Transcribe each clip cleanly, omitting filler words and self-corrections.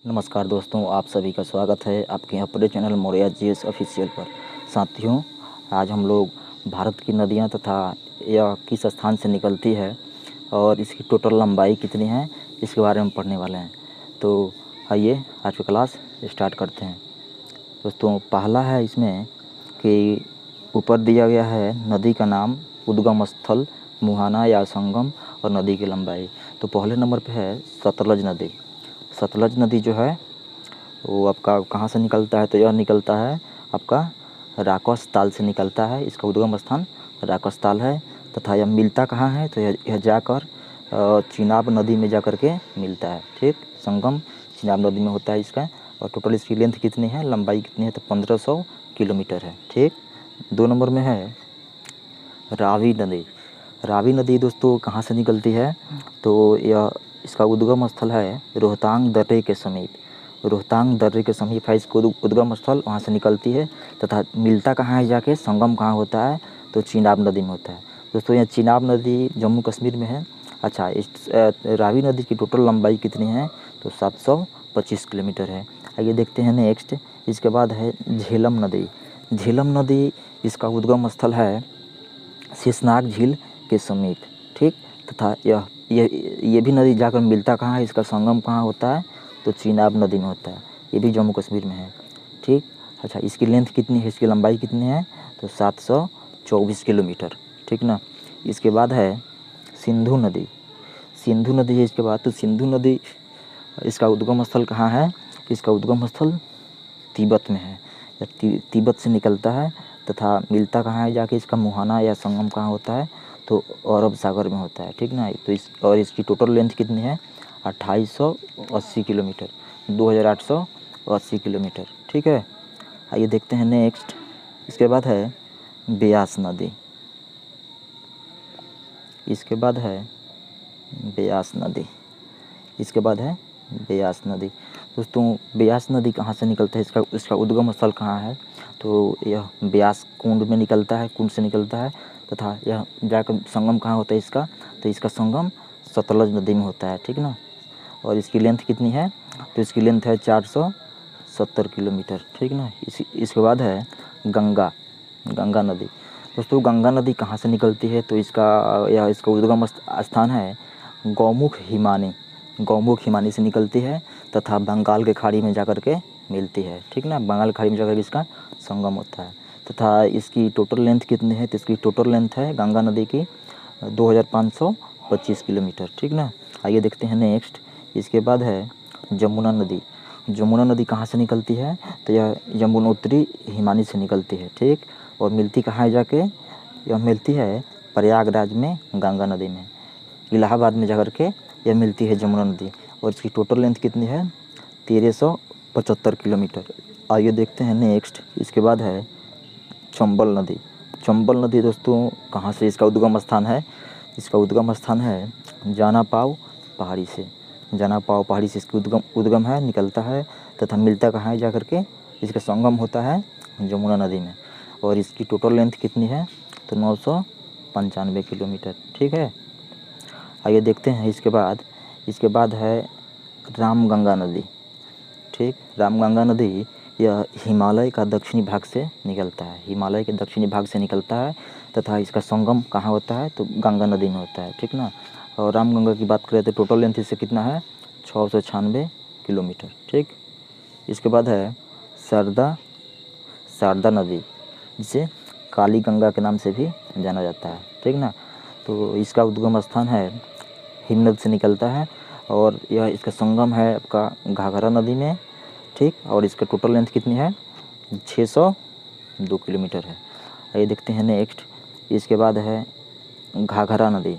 नमस्कार दोस्तों, आप सभी का स्वागत है आपके अपने चैनल मौर्या जीएस ऑफिशियल पर। साथियों, आज हम लोग भारत की नदियां तथा यह किस स्थान से निकलती है और इसकी टोटल लंबाई कितनी है इसके बारे में पढ़ने वाले हैं। तो आइए आज की क्लास स्टार्ट करते हैं। दोस्तों, पहला है इसमें कि ऊपर दिया गया है नदी का नाम, उद्गम स्थल, मुहाना या संगम और नदी की लंबाई। तो पहले नंबर पे है सतलज नदी। सतलज नदी जो है वो आपका कहाँ से निकलता है, तो यह निकलता है आपका राकौस ताल से निकलता है। इसका उद्गम स्थान राकौस ताल है तथा यह मिलता कहाँ है, तो यह जाकर चिनाब नदी में जाकर के मिलता है। ठीक, संगम चिनाब नदी में होता है इसका। और टोटल इसकी लेंथ कितनी है, लंबाई कितनी है, तो 1500 किलोमीटर है। ठीक, 2 नंबर में है रावी नदी। रावी नदी दोस्तों कहाँ से निकलती है, तो यह इसका उद्गम स्थल है रोहतांग दर्रे के समीप। रोहतांग दर्रे के समीप है इसको उद्गम स्थल, वहाँ से निकलती है तथा मिलता कहाँ है जाके, संगम कहाँ होता है, तो चिनाब नदी में होता है। दोस्तों, यह चिनाब नदी जम्मू कश्मीर में है। अच्छा, इस रावी नदी की टोटल लंबाई कितनी है, तो 725 किलोमीटर है। आइए देखते हैं नेक्स्ट। इसके बाद है झेलम नदी। झेलम नदी इसका उद्गम स्थल है शेषनाग झील के समीप। ठीक, तथा ये भी नदी जाकर मिलता कहाँ है, इसका संगम कहाँ होता है, तो चिनाब नदी में होता है। ये भी जम्मू कश्मीर में है। ठीक, अच्छा, इसकी लेंथ कितनी है, इसकी लंबाई कितनी है, तो 724 किलोमीटर। ठीक ना। इसके बाद है सिंधु नदी। सिंधु नदी है इसके बाद। तो सिंधु नदी इसका उद्गम स्थल कहाँ है, इसका उद्गम स्थल तिब्बत में है। तिब्बत से निकलता है तथा मिलता कहाँ है जाके, इसका मुहाना या संगम कहाँ होता है, तो अरब सागर में होता है। ठीक ना। तो इसकी टोटल लेंथ कितनी है, 2880 किलोमीटर, 2880 किलोमीटर। ठीक है। आइए देखते हैं नेक्स्ट। इसके बाद है ब्यास नदी। इसके बाद है ब्यास नदी। इसके बाद है ब्यास नदी। दोस्तों, ब्यास नदी कहाँ से निकलता है, इसका उद्गम स्थल कहाँ है, तो यह ब्यास कुंड में निकलता है, कुंड से निकलता है तथा यह जाकर संगम कहाँ होता है इसका, तो इसका संगम सतलज नदी में होता है। ठीक ना। और इसकी लेंथ कितनी है, तो इसकी लेंथ है 470 किलोमीटर। ठीक ना। इसके बाद है गंगा नदी। दोस्तों, गंगा नदी कहाँ से निकलती है, तो इसका उद्गम स्थान है गौमुख हिमानी से निकलती है तथा बंगाल के खाड़ी में जाकर के मिलती है। ठीक ना। बंगाल की खाड़ी में जाकर के इसका संगम होता है तथा इसकी टोटल लेंथ कितनी है, तो इसकी टोटल लेंथ है गंगा नदी की 2525 किलोमीटर। ठीक ना। आइए देखते हैं नेक्स्ट। इसके बाद है जमुना नदी। जमुना नदी कहाँ से निकलती है, तो यह यमुनोत्री हिमानी से निकलती है। ठीक, और मिलती कहाँ है जाके, यह मिलती है प्रयागराज में गंगा नदी में। इलाहाबाद में जाकर के यह मिलती है जमुना नदी। और इसकी टोटल लेंथ कितनी है, 1375 किलोमीटर। आइए देखते हैं नेक्स्ट। इसके बाद है चंबल नदी। चंबल नदी दोस्तों कहाँ से इसका उद्गम स्थान है, इसका उद्गम स्थान है जानापाव पहाड़ी से। जानापाव पहाड़ी से इसकी उद्गम है, निकलता है तथा मिलता कहाँ है जाकर के, इसका संगम होता है जमुना नदी में। और इसकी टोटल लेंथ कितनी है, तो 995 किलोमीटर। ठीक है। आइए देखते हैं इसके बाद है रामगंगा नदी। ठीक, रामगंगा नदी यह हिमालय का दक्षिणी भाग से निकलता है, हिमालय के दक्षिणी भाग से निकलता है तथा इसका संगम कहाँ होता है, तो गंगा नदी में होता है। ठीक ना। और रामगंगा की बात करें तो टोटल लेंथ इससे कितना है, 696 किलोमीटर। ठीक। इसके बाद है शारदा नदी, जिसे काली गंगा के नाम से भी जाना जाता है। ठीक ना। तो इसका उद्गम स्थान है हिमनद से निकलता है और यह इसका संगम है आपका घाघरा नदी में। ठीक, और इसका टोटल लेंथ कितनी है, 602 किलोमीटर है। आइए देखते हैं नेक्स्ट। इसके बाद है घाघरा नदी।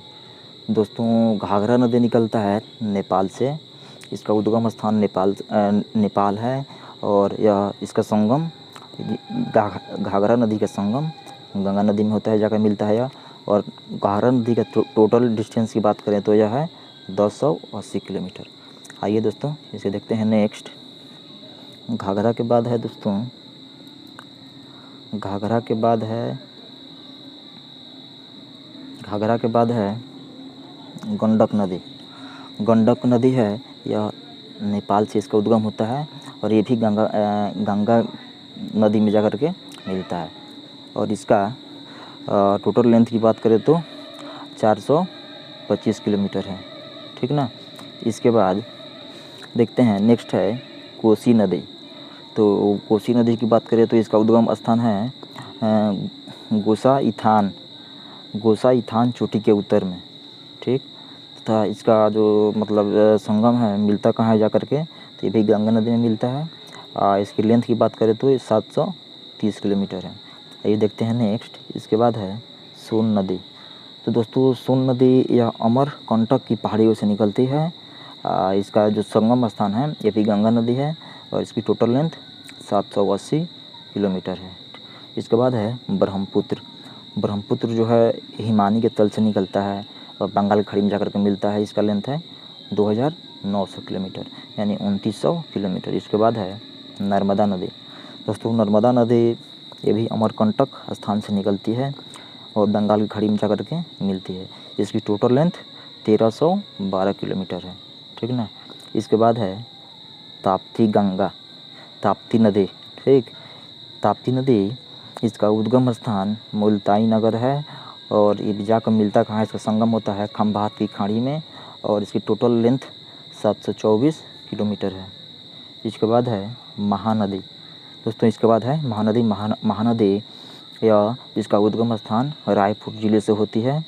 दोस्तों, घाघरा नदी निकलता है नेपाल से। इसका उद्गम स्थान नेपाल है और यह इसका संगम घाघरा नदी का संगम गंगा नदी में होता है, जाकर मिलता है यह। और घाघरा नदी का टोटल डिस्टेंस की बात करें तो यह है 280 किलोमीटर। आइए दोस्तों इसे देखते हैं नेक्स्ट। घाघरा के बाद है दोस्तों, घाघरा के बाद है गंडक नदी। गंडक नदी है यह नेपाल से इसका उद्गम होता है और ये भी गंगा नदी में जाकर के मिलता है। और इसका टोटल लेंथ की बात करें तो 425 किलोमीटर है, ठीक ना। इसके बाद देखते हैं नेक्स्ट है कोसी नदी। तो कोसी नदी की बात करें तो इसका उद्गम स्थान है गोसाइथान चोटी के उत्तर में, ठीक। तथा इसका जो मतलब संगम है मिलता कहाँ है जा कर के, तो ये भी गंगा नदी में मिलता है। इसकी लेंथ की बात करें तो ये 730 किलोमीटर है। ये देखते हैं नेक्स्ट। इसके बाद है सोन नदी। तो दोस्तों सोन नदी यह अमरकंटक की पहाड़ियों से निकलती है। इसका जो संगम स्थान है ये भी गंगा नदी है और इसकी टोटल लेंथ 780 किलोमीटर है। इसके बाद है ब्रह्मपुत्र जो है हिमानी के तल से निकलता है और बंगाल की खाड़ी में जाकर के मिलता है। इसका लेंथ है 2900 किलोमीटर यानी 2900 किलोमीटर। इसके बाद है नर्मदा नदी। दोस्तों नर्मदा नदी ये भी अमरकंटक स्थान से निकलती है और बंगाल की खाड़ी में जाकर के मिलती है। इसकी टोटल लेंथ 1312 किलोमीटर है, ठीक ना। इसके बाद है ताप्ती नदी, ठीक। ताप्ती नदी इसका उद्गम स्थान मुल्ताई नगर है और ये जाकर मिलता कहाँ है, इसका संगम होता है खंभात की खाड़ी में और इसकी टोटल लेंथ 724 किलोमीटर है। इसके बाद है महानदी। दोस्तों इसके बाद है महानदी या इसका उद्गम स्थान रायपुर ज़िले से होती है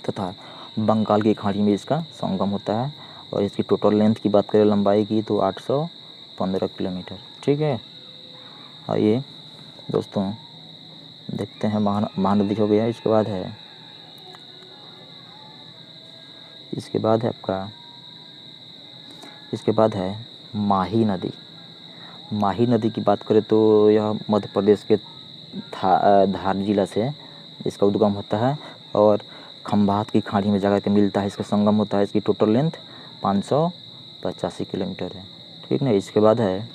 तथा बंगाल की खाड़ी में इसका संगम होता है और इसकी टोटल लेंथ की बात करें लंबाई की तो 815 किलोमीटर, ठीक है। आइए दोस्तों देखते हैं महानदी हो गया। इसके बाद है माही नदी। माही नदी की बात करें तो यह मध्य प्रदेश के धार जिला से इसका उद्गम होता है और खंभात की खाड़ी में जाकर के मिलता है। इसका संगम होता है। इसकी टोटल लेंथ 585 किलोमीटर है, ठीक ना। इसके बाद है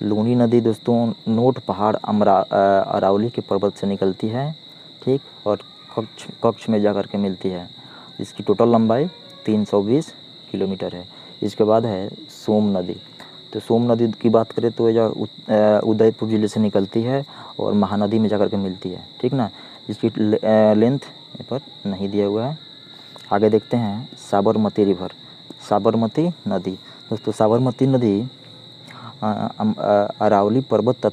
लूनी नदी दोस्तों नोट पहाड़ अरावली के पर्वत से निकलती है, ठीक, और कच्छ में जाकर के मिलती है। इसकी टोटल लंबाई 320 किलोमीटर है। इसके बाद है सोम नदी। तो सोम नदी की बात करें तो यह उदयपुर ज़िले से निकलती है और महानदी में जाकर के मिलती है, ठीक ना। इसकी लेंथ पर नहीं दिया हुआ है। आगे देखते हैं साबरमती नदी। दोस्तों साबरमती नदी अरावली पर्वत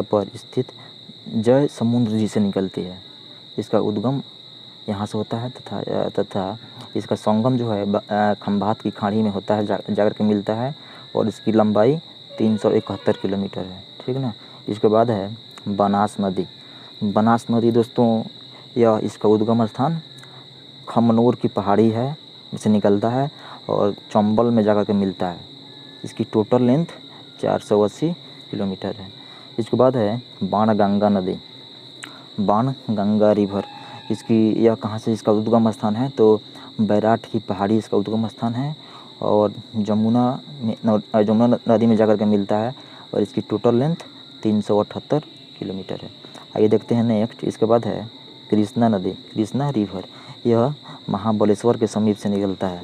पर स्थित जय समुद्र जी से निकलती है। इसका उद्गम यहाँ से होता है तथा इसका संगम जो है खंभात की खाड़ी में होता है, जाकर के मिलता है और इसकी लंबाई 371 किलोमीटर है, ठीक ना। इसके बाद है बनास नदी दोस्तों यह इसका उद्गम स्थान खमनोर की पहाड़ी है जिसे निकलता है और चंबल में जाकर के मिलता है। इसकी टोटल लेंथ 480 किलोमीटर है। इसके बाद है बाणगंगा रिवर। यह कहाँ से इसका उद्गम स्थान है, तो बैराठ की पहाड़ी इसका उद्गम स्थान है और जमुना नदी में जाकर के मिलता है और इसकी टोटल लेंथ 378 किलोमीटर है। आइए देखते हैं नेक्स्ट। इसके बाद है कृष्णा रिवर। यह महाबलेश्वर के समीप से निकलता है।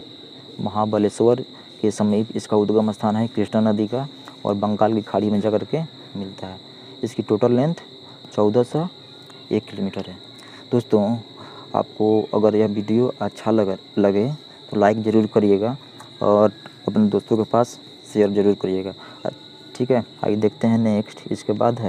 महाबलेश्वर के समीप इसका उद्गम स्थान है कृष्णा नदी का और बंगाल की खाड़ी में जाकर के मिलता है। इसकी टोटल लेंथ 1401 किलोमीटर है। दोस्तों आपको अगर यह वीडियो अच्छा लगे तो लाइक ज़रूर करिएगा और अपने दोस्तों के पास शेयर ज़रूर करिएगा, ठीक है। आइए देखते हैं नेक्स्ट। इसके बाद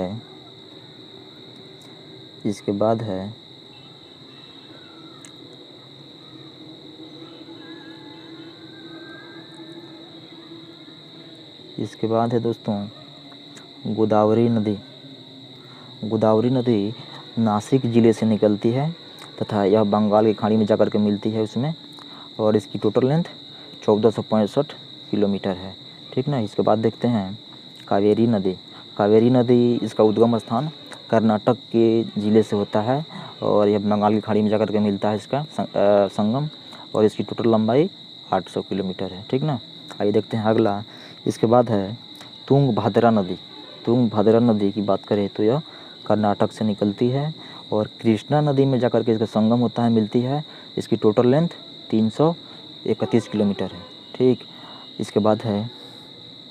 है दोस्तों गोदावरी नदी नासिक ज़िले से निकलती है तथा यह बंगाल की खाड़ी में जाकर के मिलती है उसमें और इसकी टोटल लेंथ 1465 किलोमीटर है, ठीक ना। इसके बाद देखते हैं कावेरी नदी इसका उद्गम स्थान कर्नाटक के ज़िले से होता है और यह बंगाल की खाड़ी में जाकर के मिलता है इसका संगम और इसकी टोटल लंबाई 800 किलोमीटर है, ठीक ना। आइए देखते हैं अगला। इसके बाद है तुंगभद्रा नदी की बात करें तो यह कर्नाटक से निकलती है और कृष्णा नदी में जाकर के इसका संगम होता है, मिलती है। इसकी टोटल लेंथ 31 किलोमीटर है। ठीक, इसके बाद है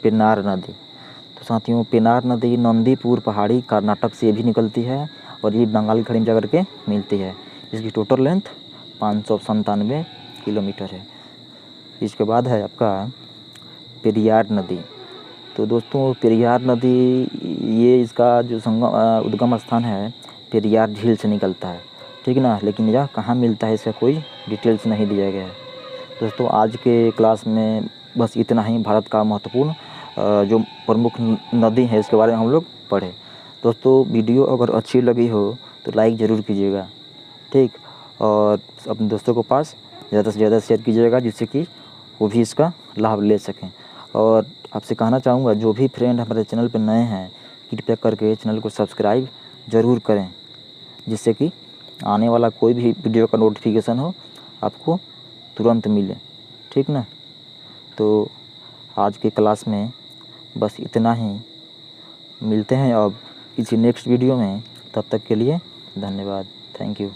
पेन्नार नदी। तो साथियों, पेन्नार नदी नंदीपुर पहाड़ी कर्नाटक से भी निकलती है और ये बंगाल की खाड़ी में जाकर के मिलती है। इसकी टोटल लेंथ 597 किलोमीटर है। इसके बाद है आपका पेरियार नदी। तो दोस्तों, पेरियार नदी ये इसका जो उद्गम स्थान है पेरियार झील से निकलता है, ठीक ना। लेकिन यह कहाँ मिलता है इसका कोई डिटेल्स नहीं दिया गया है। दोस्तों, आज के क्लास में बस इतना ही भारत का महत्वपूर्ण जो प्रमुख नदी है इसके बारे में हम लोग पढ़े। दोस्तों, वीडियो अगर अच्छी लगी हो तो लाइक ज़रूर कीजिएगा, ठीक, और अपने दोस्तों को पास ज़्यादा से ज़्यादा शेयर कीजिएगा जिससे कि वो भी इसका लाभ ले सकें। और आपसे कहना चाहूँगा, जो भी फ्रेंड हमारे चैनल पर नए हैं कृपया करके चैनल को सब्सक्राइब ज़रूर करें जिससे कि आने वाला कोई भी वीडियो का नोटिफिकेशन हो आपको तुरंत मिले, ठीक ना। तो आज के क्लास में बस इतना ही, मिलते हैं अब किसी नेक्स्ट वीडियो में। तब तक के लिए धन्यवाद, थैंक यू।